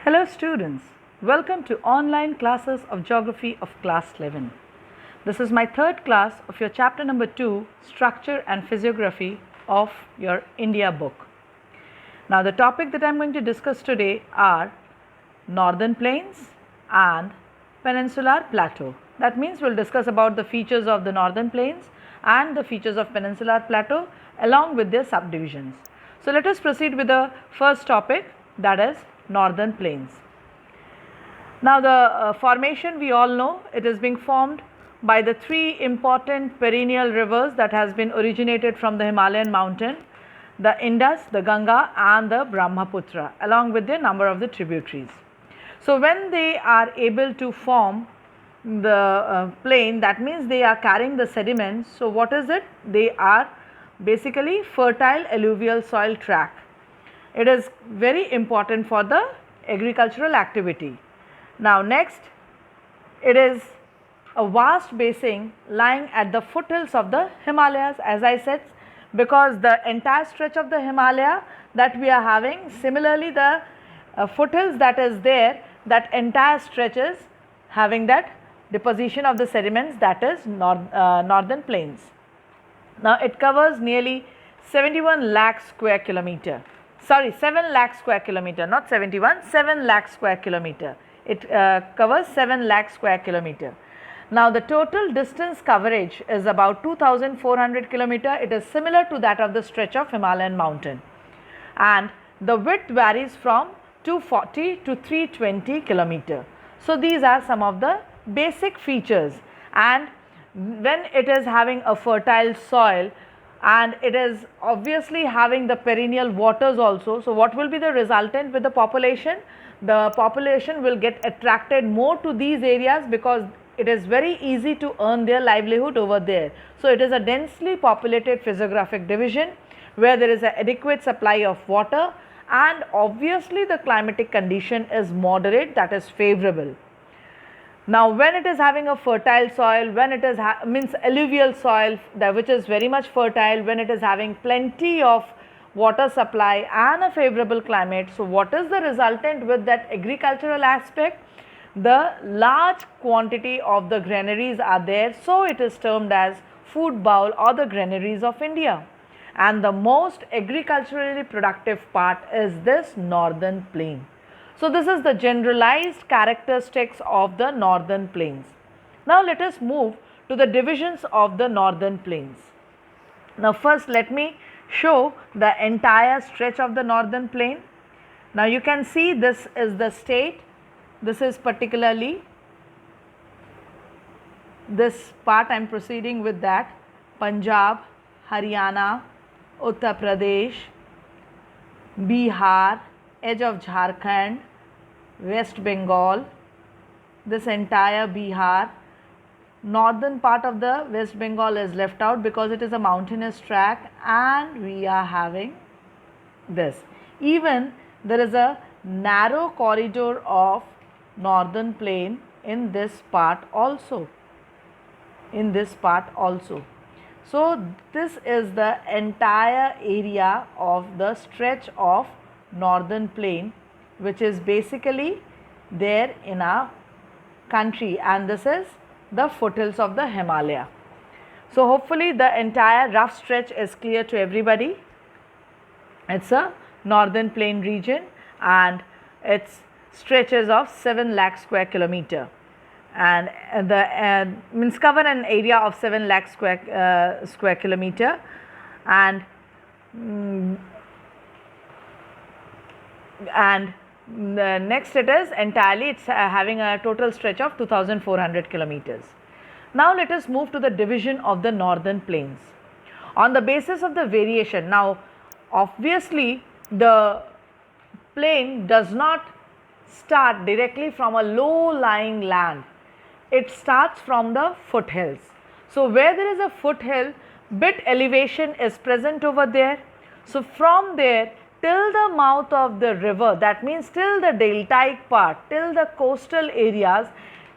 Hello students, welcome to online classes of Geography of class 11. This is my third class of your chapter number 2, Structure and Physiography of your India book. Now the topic that I am going to discuss today are Northern Plains and Peninsular Plateau. That means we will discuss about the features of the Northern Plains and the features of Peninsular Plateau along with their subdivisions. So let us proceed with the first topic, that is Northern Plains. Now the formation we all know, it is being formed by the three important perennial rivers that has been originated from the Himalayan mountain, the Indus, the Ganga and the Brahmaputra, along with the number of the tributaries. So when they are able to form the plain, that means they are carrying the sediments. So what is it? They are basically fertile alluvial soil tract. It is very important for the agricultural activity. Now next, it is a vast basin lying at the foothills of the Himalayas, as I said, because the entire stretch of the Himalaya that we are having, similarly the foothills that is there, that entire stretch is having that deposition of the sediments, that is northern plains. Now it covers nearly 71 lakh square kilometer. Sorry, 7 lakh square kilometer, not 71, 7 lakh square kilometer. It covers 7 lakh square kilometer. Now the total distance coverage is about 2400 kilometer. It is similar to that of the stretch of Himalayan mountain, and the width varies from 240 to 320 kilometer. So these are some of the basic features, and when it is having a fertile soil and it is obviously having the perennial waters also. So what will be the resultant with the population? The population will get attracted more to these areas because it is very easy to earn their livelihood over there. So it is a densely populated physiographic division where there is an adequate supply of water, and obviously the climatic condition is moderate, that is favorable. Now when it is having a fertile soil, when it is means alluvial soil that which is very much fertile, when it is having plenty of water supply and a favorable climate, so what is the resultant with that agricultural aspect? The large quantity of the granaries are there, so it is termed as food bowl or the granaries of India, and the most agriculturally productive part is this northern plain. So this is the generalized characteristics of the northern plains. Now let us move to the divisions of the northern plains. Now first let me show the entire stretch of the northern plain. Now you can see this is the state, this is particularly this part I am proceeding with that, Punjab, Haryana, Uttar Pradesh, Bihar, edge of Jharkhand, West Bengal, this entire Bihar. Northern part of the West Bengal is left out because it is a mountainous tract, and we are having this. Even there is a narrow corridor of northern plain in this part also. So this is the entire area of the stretch of northern plain which is basically there in our country, and this is the foothills of the Himalaya. So hopefully the entire rough stretch is clear to everybody. It's a northern plain region and its stretches of 7 lakh square kilometer, and the means cover an area of 7 lakh square kilometer, and next it is entirely it's having a total stretch of 2400 kilometers. Now let us move to the division of the northern plains on the basis of the variation. Now obviously the plain does not start directly from a low lying land, it starts from the foothills. So where there is a foothill, bit elevation is present over there. So from there till the mouth of the river, that means till the deltaic part, till the coastal areas,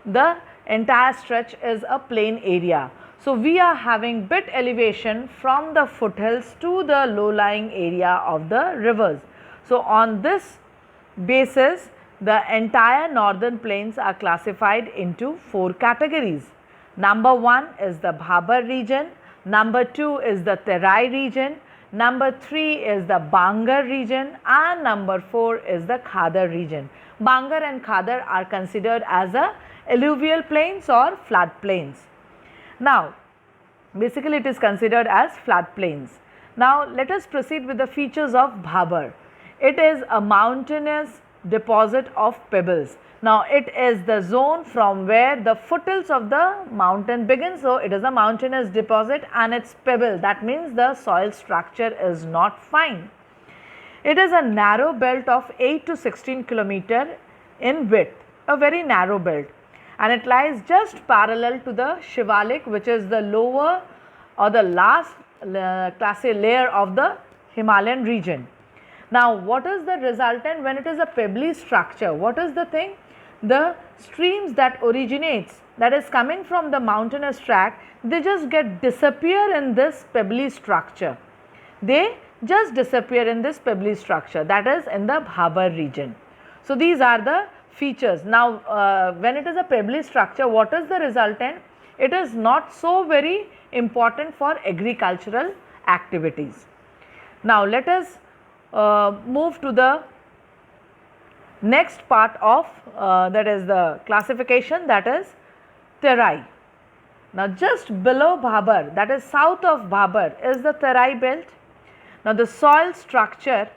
the entire stretch is a plain area. So we are having bit elevation from the foothills to the low lying area of the rivers. So on this basis the entire northern plains are classified into 4 categories. Number 1 is the Bhabar region, number 2 is the Terai region, number 3 is the Bangar region, and number 4 is the Khadar region. Bangar and Khadar are considered as a alluvial plains or flood plains. Now, basically it is considered as flood plains. Now, let us proceed with the features of Bhabar. It is a mountainous deposit of pebbles. Now, it is the zone from where the foothills of the mountain begin. So, it is a mountainous deposit and it's pebble. That means the soil structure is not fine. It is a narrow belt of 8 to 16 kilometer in width, a very narrow belt, and it lies just parallel to the Shivalik, which is the lower or the last classy layer of the Himalayan region. Now, what is the resultant when it is a pebbly structure? What is the thing? The streams that originates, that is coming from the mountainous tract, they just disappear in this pebbly structure. They just disappear in this pebbly structure, that is in the Bhabar region. So, these are the features. Now, when it is a pebbly structure, what is the resultant? It is not so very important for agricultural activities. Now, let us move to the next part of that is the classification, that is Terai. Now, just below Bhabar, that is south of Bhabar, is the Terai belt. Now, the soil structure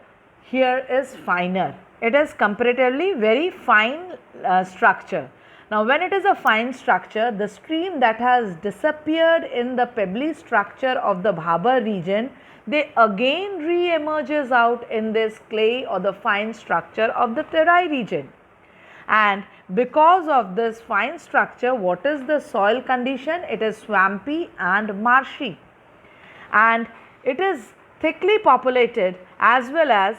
here is finer. It is comparatively very fine structure. Now, when it is a fine structure, the stream that has disappeared in the pebbly structure of the Bhabar region, they again re-emerges out in this clay or the fine structure of the Terai region. And because of this fine structure, what is the soil condition? It is swampy and marshy, and it is thickly populated as well as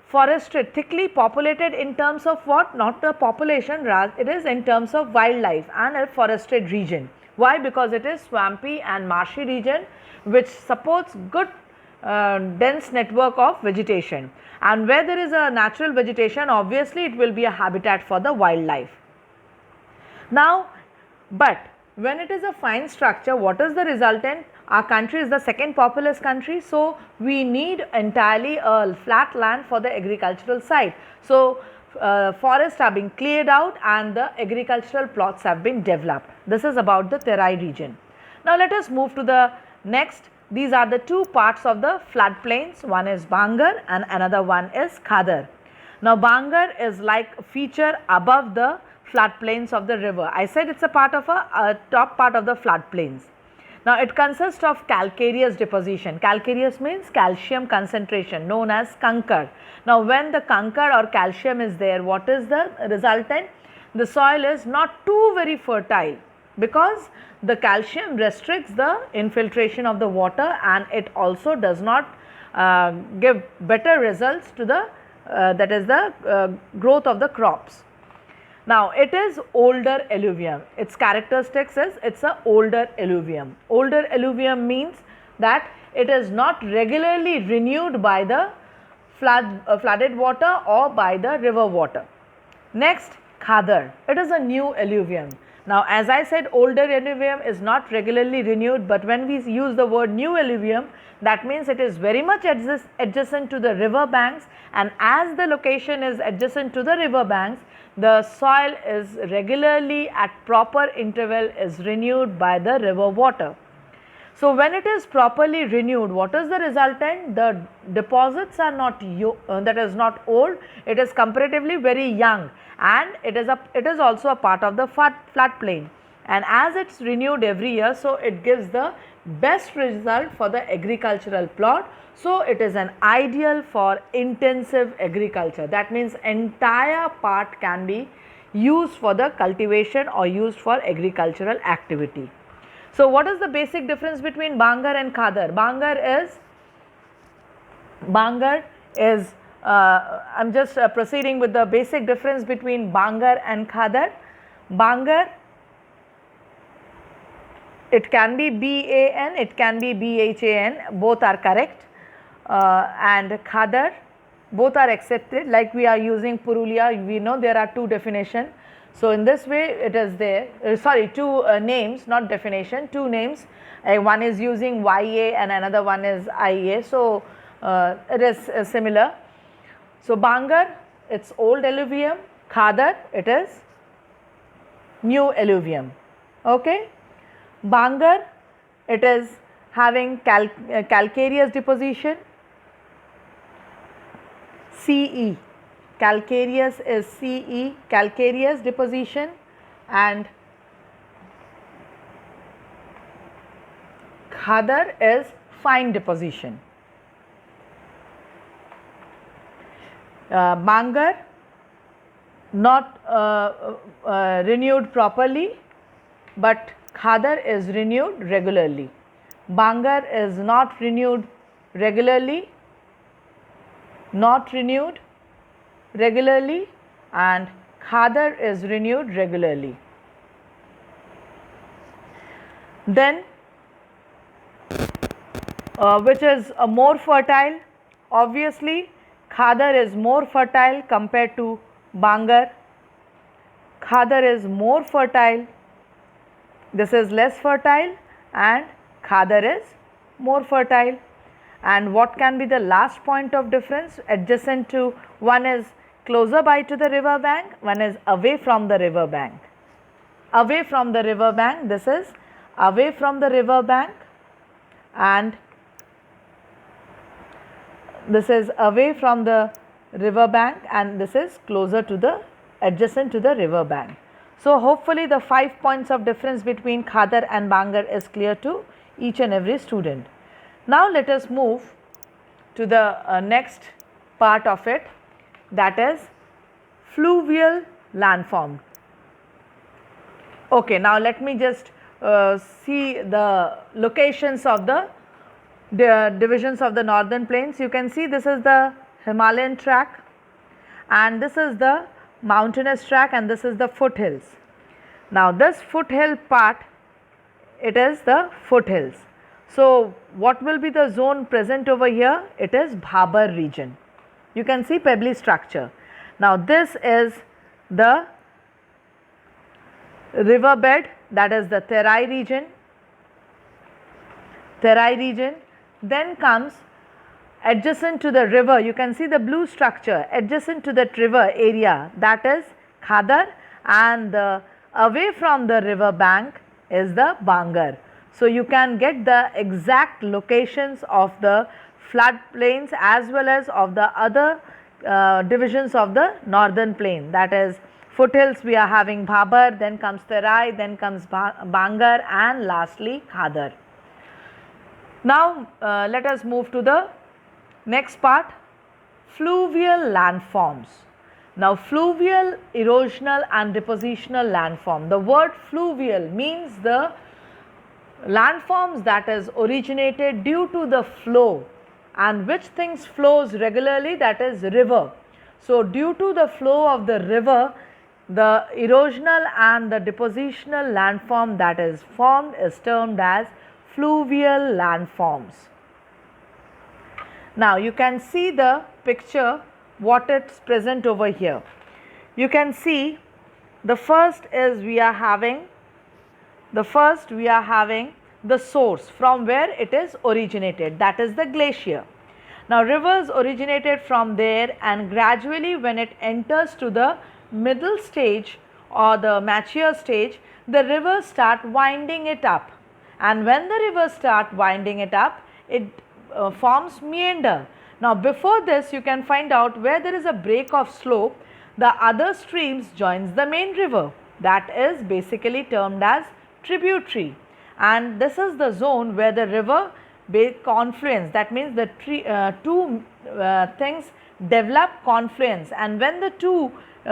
forested. Thickly populated in terms of what? Not the population, rather it is in terms of wildlife and a forested region. Why? Because it is swampy and marshy region which supports good dense network of vegetation, and where there is a natural vegetation, obviously it will be a habitat for the wildlife. Now, but when it is a fine structure, what is the resultant? Our country is the second populous country, so we need entirely a flat land for the agricultural site. So, forests are being cleared out and the agricultural plots have been developed. This is about the Terai region. Now, let us move to the next. These are the two parts of the floodplains. One is Bangar and another one is Khadar. Now, Bangar is like a feature above the floodplains of the river. I said it is a part of a top part of the floodplains. Now, it consists of calcareous deposition. Calcareous means calcium concentration, known as kankar. Now, when the kankar or calcium is there, what is the resultant? The soil is not too very fertile because the calcium restricts the infiltration of the water and it also does not give better results to the that is the growth of the crops. Now, it is older alluvium. Its characteristics is it is a older alluvium. Older alluvium means that it is not regularly renewed by the flooded water or by the river water. Next, Khadar. It is a new alluvium. Now, as I said, older alluvium is not regularly renewed, but when we use the word new alluvium, that means it is very much adjacent to the river banks, and as the location is adjacent to the river banks, the soil is regularly at proper interval is renewed by the river water. So, when it is properly renewed, what is the resultant? The deposits are not that is not old, it is comparatively very young, and it is also a part of the floodplain, and as it is renewed every year, so it gives the best result for the agricultural plot. So, it is an ideal for intensive agriculture. That means entire part can be used for the cultivation or used for agricultural activity. So, what is the basic difference between Bangar and Khadar? Bangar is I am just proceeding with the basic difference between Bangar and Khadar. Bangar, it can be BAN, it can be BHAN, both are correct, and Khadar, both are accepted, like we are using Purulia, we know there are two definitions. So in this way it is there, two names, not definition, two names, one is using YA and another one is IA, so it is similar. So Bangar, it's old alluvium, Khadar, it is new alluvium, okay. Bangar, it is having calcareous deposition, CE, calcareous is CE, calcareous deposition, and Khadar is fine deposition. Bangar, not renewed properly, but Khadar is renewed regularly. Bangar is not renewed regularly, and Khadar is renewed regularly. Then which is more fertile? Obviously Khadar is more fertile compared to Bangar. Khadar is more fertile, this is less fertile, and Khadar is more fertile. And what can be the last point of difference? Adjacent to, one is closer by to the river bank, one is away from the river bank. Away from the river bank, this is away from the river bank, and this is away from the river bank, and this is closer to the, adjacent to the river bank. So hopefully the 5 points of difference between Khadar and Bangar is clear to each and every student. Now let us move to the next part of it, that is fluvial landform. Okay, now let me just see the locations of the divisions of the northern plains. You can see this is the Himalayan track, and this is the mountainous track, and this is the foothills. Now this foothill part, it is the foothills. So what will be the zone present over here? It is Bhabar region. You can see pebbly structure. Now this is the river bed, that is the Terai region. Then comes adjacent to the river, you can see the blue structure, adjacent to that river area, that is Khadar, and away from the river bank is the Bangar. So you can get the exact locations of the floodplains as well as of the other divisions of the northern plain, that is foothills we are having Bhabar, then comes Terai, then comes Bangar, and lastly Khadar. Now let us move to the next part, fluvial landforms. Now fluvial, erosional and depositional landform. The word fluvial means the landforms that is originated due to the flow, and which things flows regularly, that is river. So due to the flow of the river, the erosional and the depositional landform that is formed is termed as fluvial landforms. Now you can see the picture what it's present over here. You can see the first is we are having the source from where it is originated, that is the glacier. Now rivers originated from there, and gradually when it enters to the middle stage or the mature stage, the rivers start winding it up, and when the rivers start winding it up, it forms meander. Now before this you can find out where there is a break of slope, the other streams joins the main river, that is basically termed as tributary, and this is the zone where the river confluence, that means the two things develop confluence, and when the two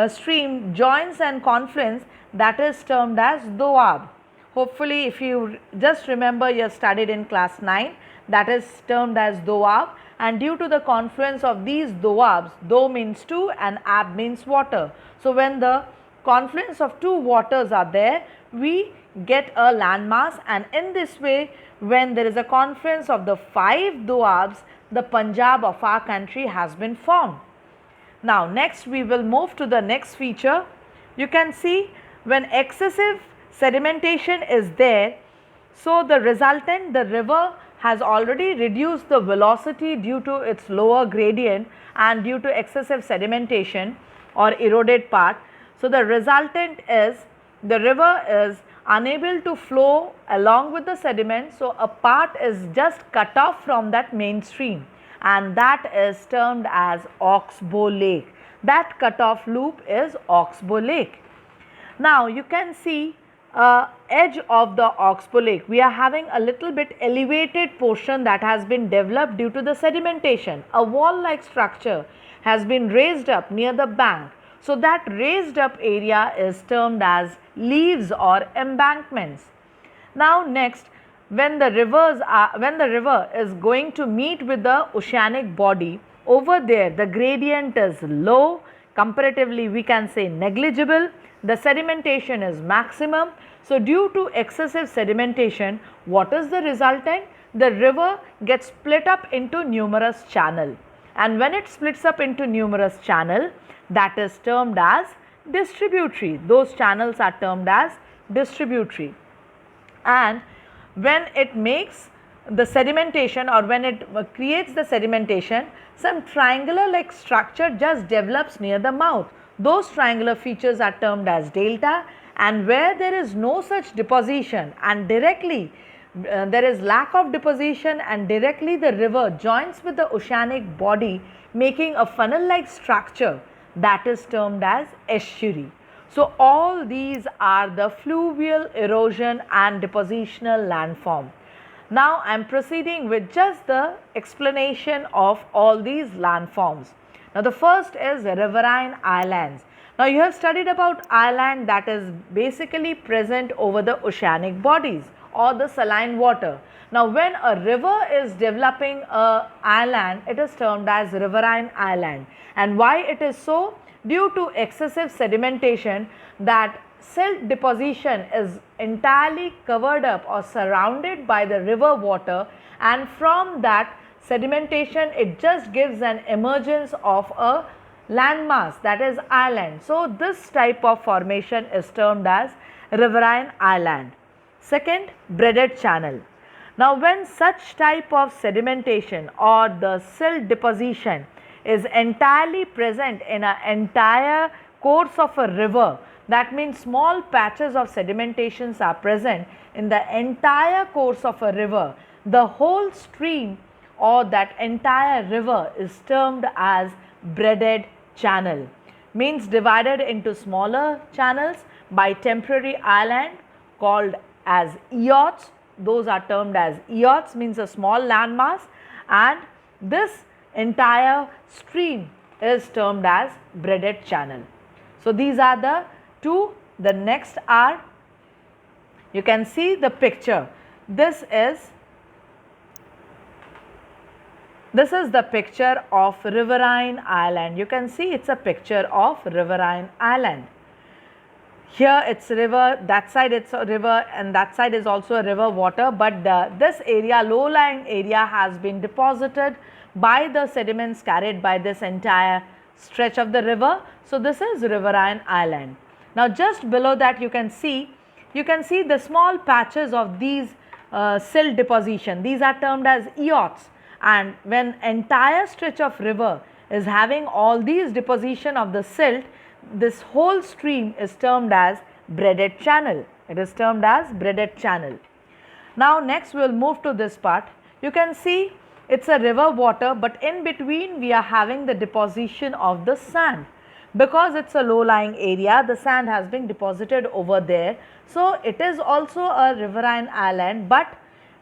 stream joins and confluence, that is termed as doab. Hopefully if you just remember, you have studied in class 9, that is termed as doab, and due to the confluence of these doabs, do means two and ab means water. So when the confluence of two waters are there, we get a landmass, and in this way when there is a confluence of the 5 doabs, the Punjab of our country has been formed. Now next we will move to the next feature. You can see when excessive sedimentation is there, so the resultant, the river has already reduced the velocity due to its lower gradient and due to excessive sedimentation or eroded part. So the resultant is the river is unable to flow along with the sediment, so a part is just cut off from that main stream, and that is termed as Oxbow Lake. That cut-off loop is Oxbow Lake. Now you can see edge of the Oxbow Lake. We are having a little bit elevated portion that has been developed due to the sedimentation. A wall-like structure has been raised up near the bank. So that raised up area is termed as leaves or embankments. Now next, when the river is going to meet with the oceanic body, over there the gradient is low, comparatively we can say negligible, the sedimentation is maximum. So due to excessive sedimentation, what is the resultant? The river gets split up into numerous channels, and when it splits up into numerous channels, that is termed as distributary. Those channels are termed as distributary. And when it makes the sedimentation, or when it creates the sedimentation, some triangular like structure just develops near the mouth. Those triangular features are termed as delta, and where there is no such deposition and directly there is lack of deposition and directly the river joins with the oceanic body, making a funnel like structure, that is termed as estuary. So all these are the fluvial, erosion and depositional landform. Now I am proceeding with just the explanation of all these landforms. Now the first is Riverine Islands. Now you have studied about island that is basically present over the oceanic bodies or the saline water. Now when a river is developing a island, it is termed as Riverine Island. And why it is so? Due to excessive sedimentation, that silt deposition is entirely covered up or surrounded by the river water, and from that sedimentation it just gives an emergence of a landmass, that is island. So this type of formation is termed as Riverine Island. Second, Braided Channel. Now when such type of sedimentation or the silt deposition is entirely present in an entire course of a river, that means small patches of sedimentations are present in the entire course of a river, the whole stream or that entire river is termed as Braided Channel, means divided into smaller channels by temporary island called as eyots. Those are termed as eyots, means a small landmass, and this entire stream is termed as Braided Channel. So these are the two. The next are, you can see the picture. This is the picture of Riverine Island. You can see it's a picture of Riverine Island. Here it's river, that side it's a river, and that side is also a river water, but this area, low-lying area, has been deposited by the sediments carried by this entire stretch of the river. So this is Riverine Island. Now just below that you can see the small patches of these silt deposition. These are termed as eyots, and when entire stretch of river is having all these deposition of the silt, this whole stream is termed as Braided Channel. It is termed as Braided Channel. Now next we will move to this part. You can see it's a river water, but in between we are having the deposition of the sand. Because it's a low-lying area, the sand has been deposited over there. So it is also a riverine island, but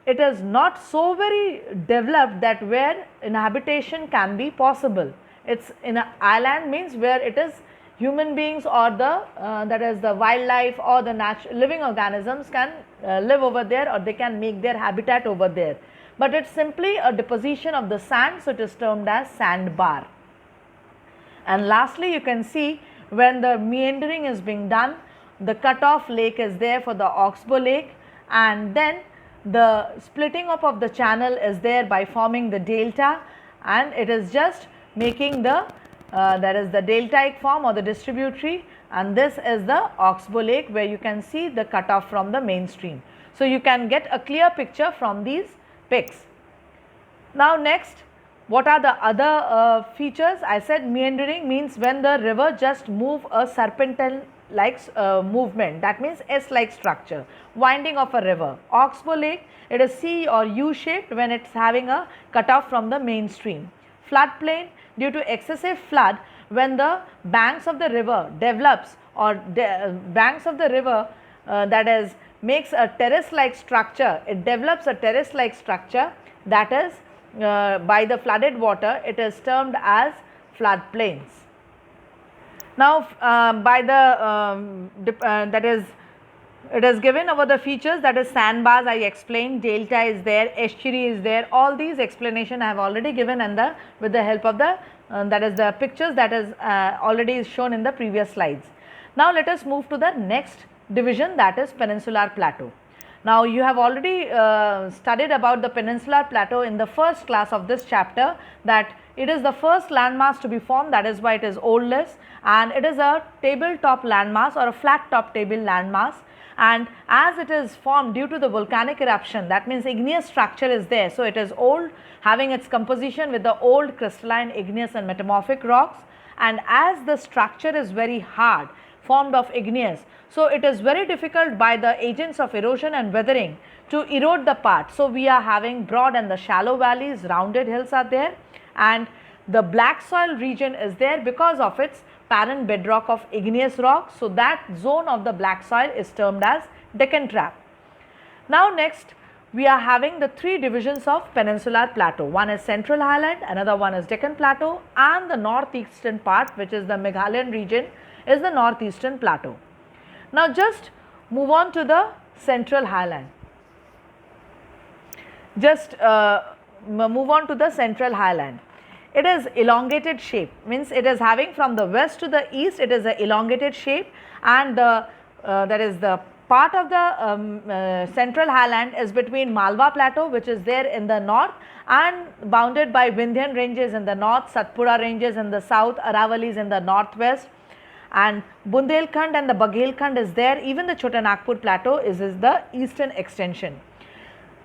it is not so very developed that where inhabitation can be possible. It's in an island means where it is human beings or the that is the wildlife or the living organisms can live over there, or they can make their habitat over there. But it's simply a deposition of the sand, so it is termed as sandbar. And lastly, you can see when the meandering is being done, the cut-off lake is there for the Oxbow Lake, and then the splitting up of the channel is there by forming the delta, and it is just making the that is the deltaic form or the distributary, and this is the Oxbow Lake where you can see the cutoff from the mainstream. So, you can get a clear picture from these pics. Now, next, what are the other features? I said meandering means when the river just move a serpentine like movement, that means S like structure, winding of a river. Oxbow Lake, it is C or U shaped when it is having a cutoff from the mainstream. Floodplain, due to excessive flood when the banks of the river develops or banks of the river that is makes a terrace like structure, it develops a terrace like structure, that is by the flooded water, it is termed as floodplains. Now, by the that is, it is given over the features, that is sandbars I explained, delta is there, estuary is there, all these explanation I have already given, and with the help of the that is the pictures that is already shown in the previous slides. Now, let us move to the next division, that is Peninsular Plateau. Now, you have already studied about the Peninsular Plateau in the first class of this chapter, that it is the first landmass to be formed, that is why it is oldest, and it is a tabletop landmass or a flat top table landmass, and as it is formed due to the volcanic eruption, that means igneous structure is there. So, it is old, having its composition with the old crystalline, igneous and metamorphic rocks, and as the structure is very hard, formed of igneous, so it is very difficult by the agents of erosion and weathering to erode the part. So, we are having broad and the shallow valleys, rounded hills are there, and the black soil region is there because of its parent bedrock of igneous rock. So, that zone of the black soil is termed as Deccan Trap. Now, next we are having the three divisions of Peninsular Plateau. One is Central Highland, another one is Deccan Plateau, and the northeastern part, which is the Meghalayan region, is the northeastern plateau. Now, just move on to the Central Highland. Just move on to the Central Highland. It is elongated shape, means it is having from the west to the east, it is a elongated shape, and the that is the part of the Central Highland is between Malwa Plateau, which is there in the north, and bounded by Vindhyan ranges in the north, Satpura ranges in the south, Aravalis in the northwest, and Bundelkhand and the Baghelkhand is there. Even the Chota Nagpur Plateau is the eastern extension.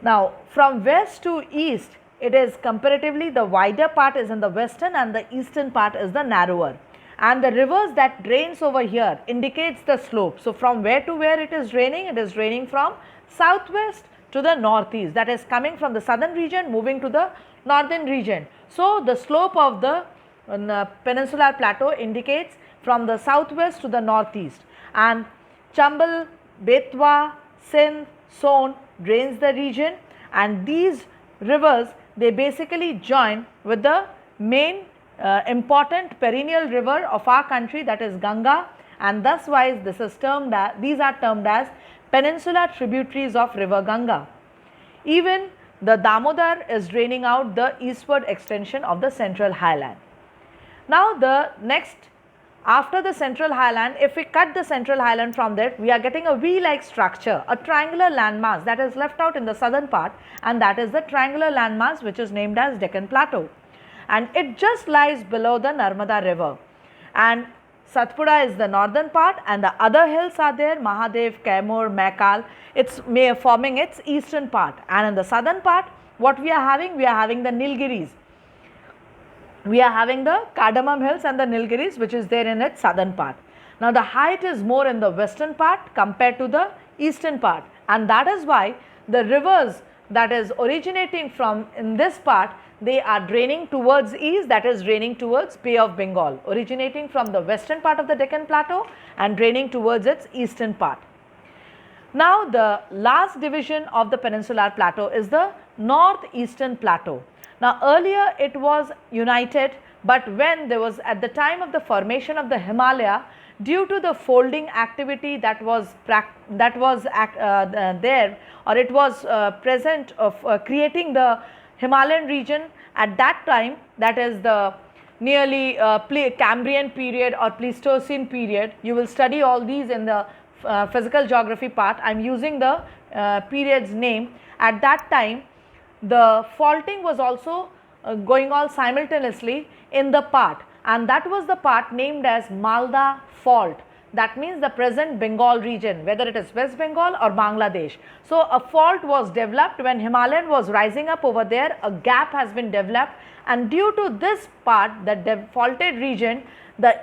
Now, from west to east, it is comparatively the wider part is in the western and the eastern part is the narrower, and the rivers that drains over here indicates the slope. So, from where to where it is draining from southwest to the northeast, that is coming from the southern region moving to the northern region. So, the slope of the Peninsular Plateau indicates from the southwest to the northeast, and Chambal, Betwa, Sindh, Son drains the region, and these rivers, they basically join with the main important perennial river of our country, that is Ganga, and thus wise this is termed as, these are termed as peninsular tributaries of river Ganga. Even the Damodar is draining out the eastward extension of the Central Highland. Now, the next, after the Central Highland, if we cut the Central Highland from that, we are getting a V-like structure, a triangular landmass that is left out in the southern part, and that is the triangular landmass which is named as Deccan Plateau, and it just lies below the Narmada river, and Satpura is the northern part, and the other hills are there, Mahadev, Kaimur, Maikal, it's forming its eastern part, and in the southern part what we are having the Nilgiris. We are having the Cardamom Hills and the Nilgiris, which is there in its southern part. Now, the height is more in the western part compared to the eastern part, and that is why the rivers that is originating from in this part, they are draining towards east, that is draining towards Bay of Bengal, originating from the western part of the Deccan Plateau and draining towards its eastern part. Now, the last division of the Peninsular Plateau is the northeastern plateau. Now, earlier it was united, but when there was at the time of the formation of the Himalaya, due to the folding activity that was there, or it was present of creating the Himalayan region at that time, that is the nearly Cambrian period or Pleistocene period. You will study all these in the physical geography part. I am using the period's name. At that time, the faulting was also going on simultaneously in the part. and that was the part named as Malda Fault. That means the present Bengal region, whether it is West Bengal or Bangladesh. So a fault was developed when Himalayan was rising up over there, a gap has been developed, and due to this part, the faulted region, the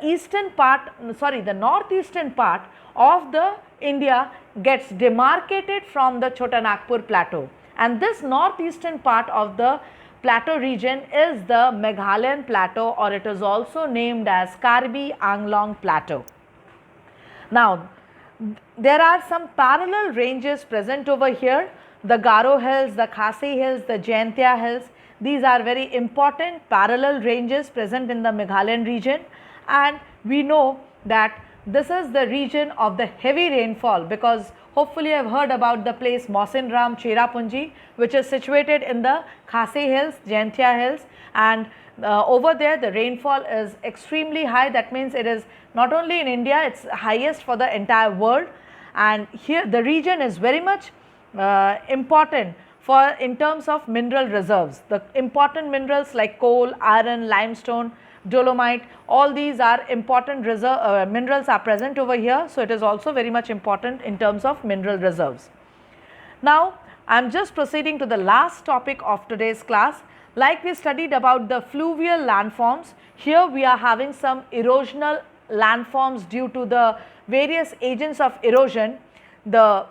northeastern part of the India gets demarcated from the Chota Nagpur Plateau, and this northeastern part of the plateau region is the Meghalayan Plateau, or it is also named as Karbi Anglong Plateau. Now, there are some parallel ranges present over here, the Garo Hills, the Khasi Hills, the Jaintia Hills. These are very important parallel ranges present in the Meghalayan region, and we know that this is the region of the heavy rainfall, because hopefully you have heard about the place Mausinram Cherrapunji, which is situated in the Khasi Hills, Jaintia Hills, and over there the rainfall is extremely high. That means it is not only in India, it is highest for the entire world, and here the region is very much important for in terms of mineral reserves. The important minerals like coal, iron, limestone, dolomite, all these are important minerals are present over here. So, it is also very much important in terms of mineral reserves. Now, I am just proceeding to the last topic of today's class. Like we studied about the fluvial landforms, here we are having some erosional landforms due to the various agents of erosion, the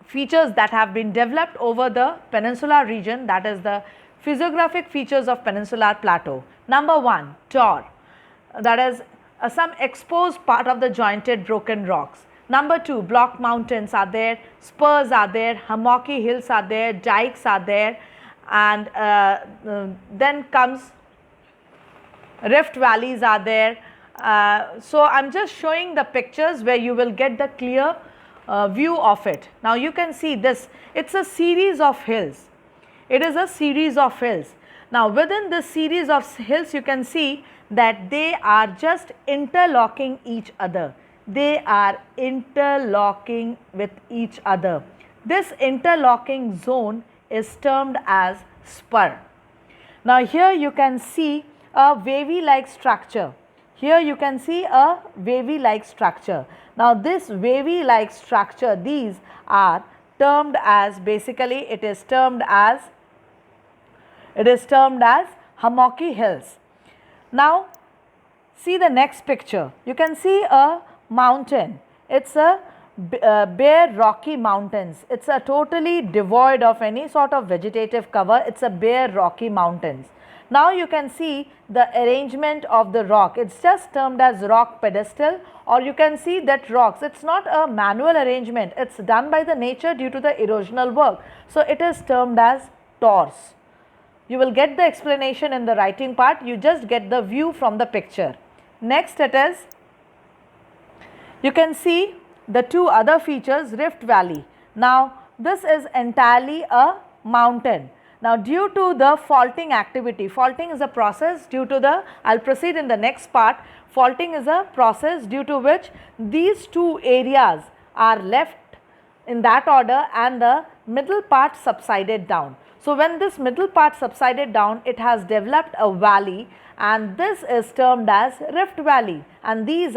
features that have been developed over the peninsular region, that is the physiographic features of Peninsular Plateau. Number 1, tor, that is some exposed part of the jointed broken rocks. Number 2, block mountains are there, spurs are there, hummocky hills are there, dikes are there, and then comes rift valleys are there. So, I am just showing the pictures where you will get the clear view of it. Now, you can see this, it is a series of hills. It is a series of hills. Now, within this series of hills, you can see that they are just interlocking each other. They are interlocking with each other. This interlocking zone is termed as spur. Now, here you can see a wavy like structure. Here you can see a wavy like structure. Now, this wavy like structure, these are termed as, basically it is termed as hummocky hills. Now, see the next picture. You can see a mountain. It is a bare rocky mountains. It is a totally devoid of any sort of vegetative cover. It is a bare rocky mountains. Now, you can see the arrangement of the rock. It is just termed as rock pedestal, or you can see that rocks. It is not a manual arrangement. It is done by the nature due to the erosional work. So, it is termed as tors. You will get the explanation in the writing part. You just get the view from the picture. Next, it is, you can see the two other features, rift valley. Now, this is entirely a mountain. Now, due to the faulting activity, faulting is a process due to the, I will proceed in the next part. Faulting is a process due to which these two areas are left in that order and the middle part subsided down. So, when this middle part subsided down, it has developed a valley, and this is termed as rift valley, and these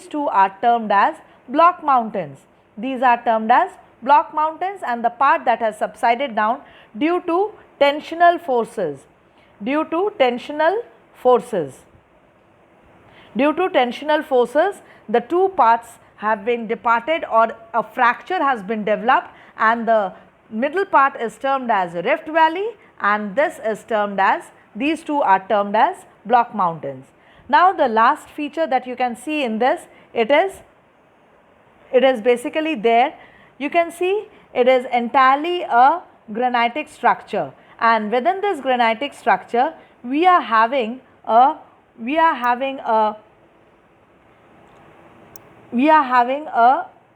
two are termed as block mountains. These are termed as block mountains, and the part that has subsided down due to tensional forces, the two parts have been departed, or a fracture has been developed, and the middle part is termed as rift valley, and this is termed as, these two are termed as block mountains. Now, the last feature that you can see in this, it is basically there. You can see it is entirely a granitic structure, and within this granitic structure we are having a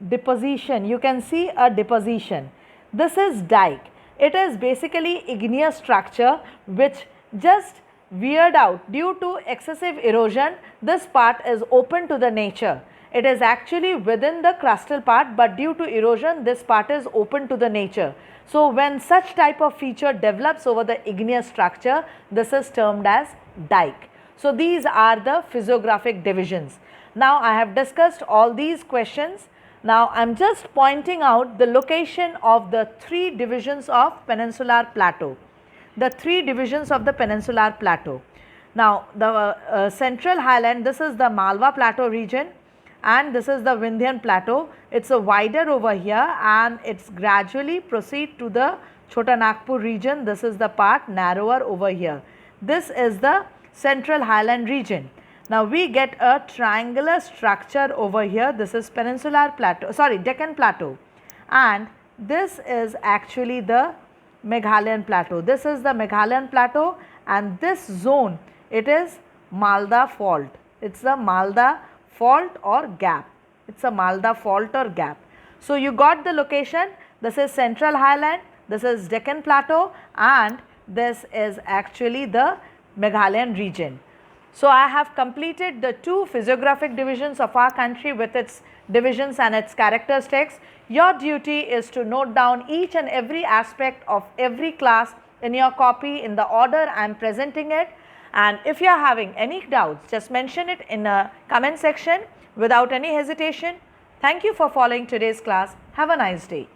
deposition. You can see a deposition. This is dike. It is basically igneous structure which just weared out due to excessive erosion. This part is open to the nature. It is actually within the crustal part, but due to erosion this part is open to the nature. So, when such type of feature develops over the igneous structure, this is termed as dike. So these are the physiographic divisions. Now I have discussed all these questions. Now I am just pointing out the location of the 3 divisions of Peninsular Plateau. The 3 divisions of the Peninsular Plateau. Now the central highland, this is the Malwa Plateau region, and this is the Vindhyan Plateau. It's a wider over here and it's gradually proceed to the Chota Nagpur region. This is the part narrower over here. This is the central highland region. Now we get a triangular structure over here. This is Peninsular Plateau, sorry, Deccan Plateau, and this is actually the Meghalayan Plateau. This is the Meghalayan Plateau, and this zone, it is Malda Fault. It's the Malda Fault or gap. It's a Malda Fault or gap. So you got the location. This is Central Highland, this is Deccan Plateau, and this is actually the Meghalayan region. So I have completed the 2 physiographic divisions of our country with its divisions and its characteristics. Your duty is to note down each and every aspect of every class in your copy in the order I am presenting it. And if you are having any doubts, just mention it in a comment section without any hesitation. Thank you for following today's class. Have a nice day.